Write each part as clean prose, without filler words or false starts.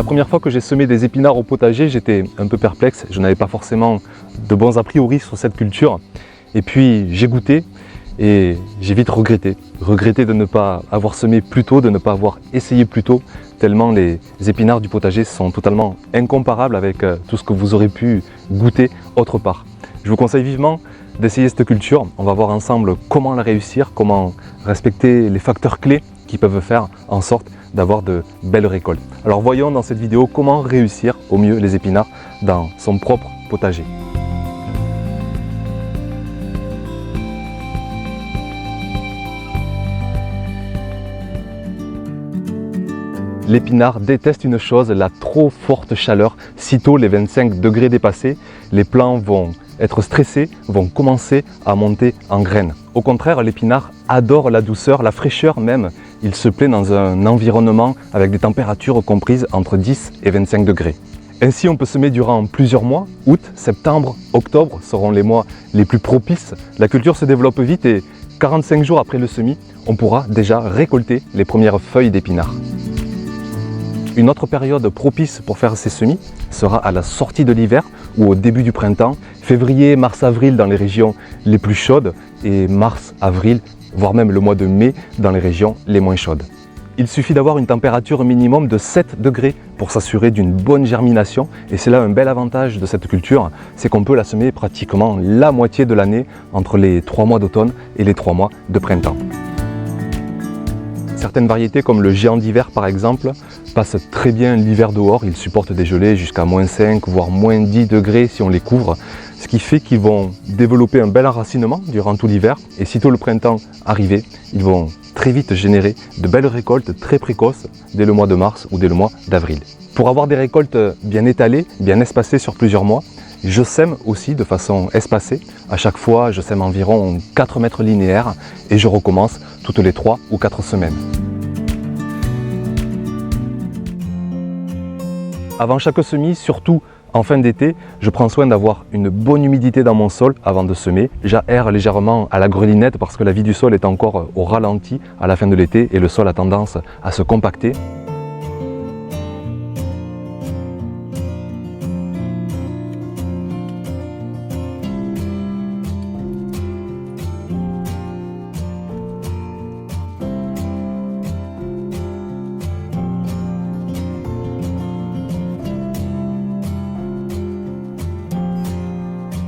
La première fois que j'ai semé des épinards au potager, j'étais un peu perplexe. Je n'avais pas forcément de bons a priori sur cette culture. Et puis j'ai goûté et j'ai vite regretté. Regretté de ne pas avoir semé plus tôt, de ne pas avoir essayé plus tôt, tellement les épinards du potager sont totalement incomparables avec tout ce que vous aurez pu goûter autre part. Je vous conseille vivement d'essayer cette culture. On va voir ensemble comment la réussir, comment respecter les facteurs clés qui peuvent faire en sorte d'avoir de belles récoltes. Alors voyons dans cette vidéo comment réussir au mieux les épinards dans son propre potager. L'épinard déteste une chose, la trop forte chaleur. Sitôt les 25 degrés dépassés, les plants vont être stressés, vont commencer à monter en graines. Au contraire, l'épinard adore la douceur, la fraîcheur même. Il se plaît dans un environnement avec des températures comprises entre 10 et 25 degrés. Ainsi, on peut semer durant plusieurs mois. Août, septembre, octobre seront les mois les plus propices. La culture se développe vite et 45 jours après le semis, on pourra déjà récolter les premières feuilles d'épinards. Une autre période propice pour faire ces semis sera à la sortie de l'hiver ou au début du printemps, février, mars, avril dans les régions les plus chaudes et mars, avril, voire même le mois de mai dans les régions les moins chaudes. Il suffit d'avoir une température minimum de 7 degrés pour s'assurer d'une bonne germination et c'est là un bel avantage de cette culture, c'est qu'on peut la semer pratiquement la moitié de l'année entre les 3 mois d'automne et les 3 mois de printemps. Certaines variétés comme le géant d'hiver par exemple passent très bien l'hiver dehors, ils supportent des gelées jusqu'à -5 voire -10 degrés si on les couvre, ce qui fait qu'ils vont développer un bel enracinement durant tout l'hiver et sitôt le printemps arrivé, ils vont très vite générer de belles récoltes très précoces dès le mois de mars ou dès le mois d'avril. Pour avoir des récoltes bien étalées, bien espacées sur plusieurs mois, je sème aussi de façon espacée. À chaque fois, je sème environ 4 mètres linéaires et je recommence toutes les 3 ou 4 semaines. Avant chaque semis, surtout en fin d'été, je prends soin d'avoir une bonne humidité dans mon sol avant de semer. J'aère légèrement à la grelinette parce que la vie du sol est encore au ralenti à la fin de l'été et le sol a tendance à se compacter.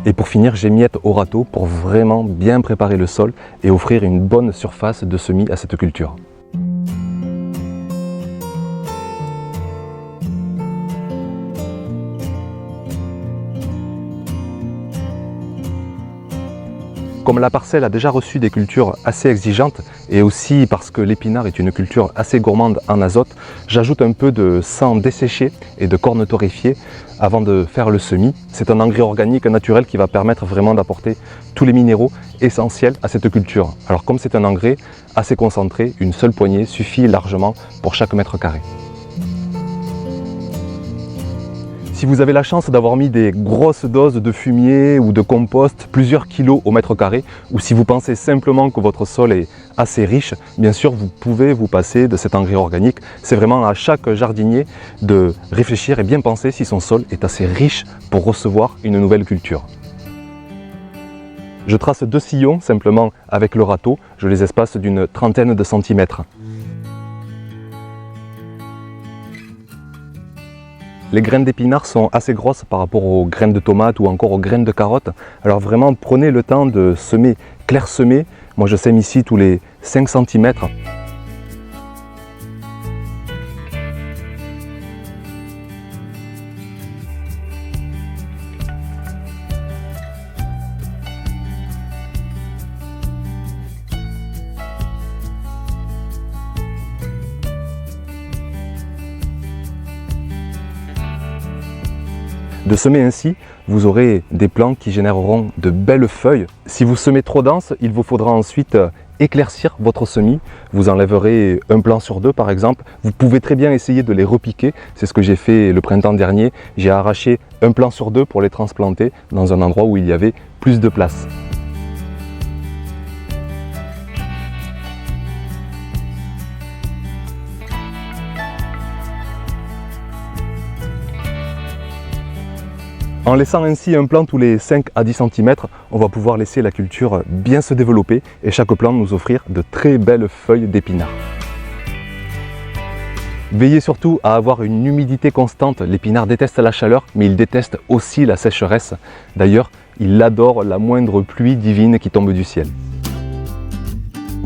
Et pour finir, j'émiette au râteau pour vraiment bien préparer le sol et offrir une bonne surface de semis à cette culture. Comme la parcelle a déjà reçu des cultures assez exigeantes et aussi parce que l'épinard est une culture assez gourmande en azote, j'ajoute un peu de sang desséché et de corne torréfiée avant de faire le semis. C'est un engrais organique naturel qui va permettre vraiment d'apporter tous les minéraux essentiels à cette culture. Alors comme c'est un engrais assez concentré, une seule poignée suffit largement pour chaque mètre carré. Si vous avez la chance d'avoir mis des grosses doses de fumier ou de compost, plusieurs kilos au mètre carré, ou si vous pensez simplement que votre sol est assez riche, bien sûr vous pouvez vous passer de cet engrais organique. C'est vraiment à chaque jardinier de réfléchir et bien penser si son sol est assez riche pour recevoir une nouvelle culture. Je trace 2 sillons simplement avec le râteau, je les espace d'une trentaine de centimètres. Les graines d'épinards sont assez grosses par rapport aux graines de tomates ou encore aux graines de carottes. Alors vraiment prenez le temps de semer clairsemé. Moi je sème ici tous les 5 cm. De semer ainsi, vous aurez des plants qui généreront de belles feuilles. Si vous semez trop dense, il vous faudra ensuite éclaircir votre semis. Vous enlèverez un plant sur 2 par exemple. Vous pouvez très bien essayer de les repiquer. C'est ce que j'ai fait le printemps dernier. J'ai arraché un plant sur 2 pour les transplanter dans un endroit où il y avait plus de place. En laissant ainsi un plant tous les 5 à 10 cm, on va pouvoir laisser la culture bien se développer et chaque plant nous offrir de très belles feuilles d'épinards. Veillez surtout à avoir une humidité constante. L'épinard déteste la chaleur, mais il déteste aussi la sécheresse. D'ailleurs, il adore la moindre pluie divine qui tombe du ciel.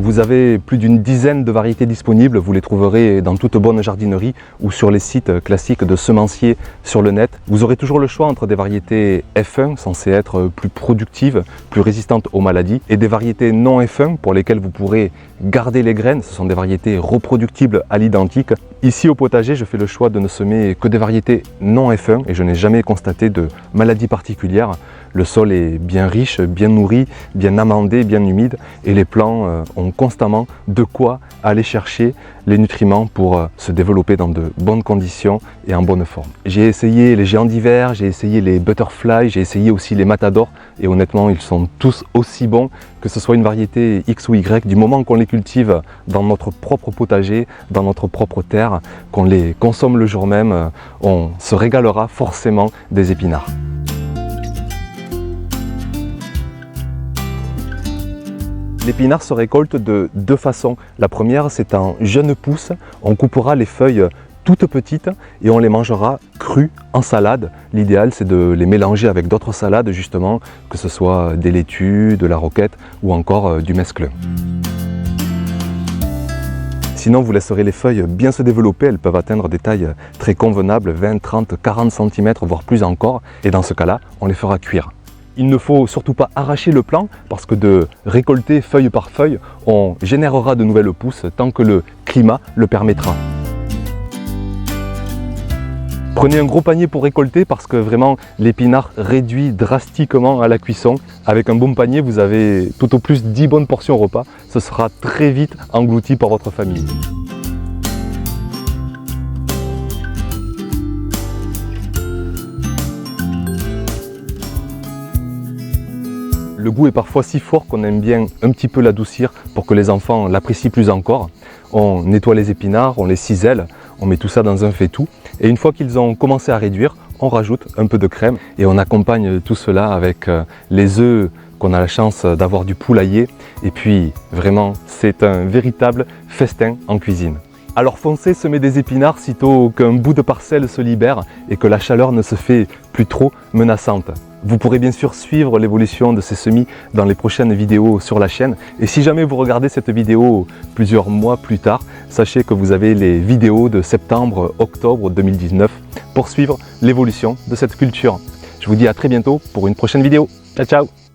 Vous avez plus d'une dizaine de variétés disponibles, vous les trouverez dans toute bonne jardinerie ou sur les sites classiques de semenciers sur le net. Vous aurez toujours le choix entre des variétés F1 censées être plus productives, plus résistantes aux maladies, et des variétés non F1 pour lesquelles vous pourrez garder les graines. Ce sont des variétés reproductibles à l'identique. Ici au potager, je fais le choix de ne semer que des variétés non F1 et je n'ai jamais constaté de maladie particulière. Le sol est bien riche, bien nourri, bien amendé, bien humide et les plants ont constamment de quoi aller chercher les nutriments pour se développer dans de bonnes conditions et en bonne forme. J'ai essayé les géants d'hiver, j'ai essayé les butterfly, j'ai essayé aussi les matadors et honnêtement ils sont tous aussi bons, que ce soit une variété X ou Y, du moment qu'on les cultive dans notre propre potager, dans notre propre terre, qu'on les consomme le jour même, on se régalera forcément des épinards. L'épinard se récolte de deux façons. La première, c'est en jeune pousse. On coupera les feuilles toutes petites et on les mangera crues en salade. L'idéal, c'est de les mélanger avec d'autres salades, justement, que ce soit des laitues, de la roquette ou encore du mesclun. Sinon, vous laisserez les feuilles bien se développer. Elles peuvent atteindre des tailles très convenables, 20, 30, 40 cm, voire plus encore. Et dans ce cas-là, on les fera cuire. Il ne faut surtout pas arracher le plant parce que de récolter feuille par feuille, on générera de nouvelles pousses tant que le climat le permettra. Prenez un gros panier pour récolter parce que vraiment l'épinard réduit drastiquement à la cuisson. Avec un bon panier, vous avez tout au plus 10 bonnes portions au repas. Ce sera très vite englouti par votre famille. Le goût est parfois si fort qu'on aime bien un petit peu l'adoucir pour que les enfants l'apprécient plus encore. On nettoie les épinards, on les cisèle, on met tout ça dans un faitout et une fois qu'ils ont commencé à réduire, on rajoute un peu de crème et on accompagne tout cela avec les œufs qu'on a la chance d'avoir du poulailler et puis vraiment c'est un véritable festin en cuisine. Alors foncez semer des épinards sitôt qu'un bout de parcelle se libère et que la chaleur ne se fait plus trop menaçante. Vous pourrez bien sûr suivre l'évolution de ces semis dans les prochaines vidéos sur la chaîne. Et si jamais vous regardez cette vidéo plusieurs mois plus tard, sachez que vous avez les vidéos de septembre-octobre 2019 pour suivre l'évolution de cette culture. Je vous dis à très bientôt pour une prochaine vidéo. Ciao ciao!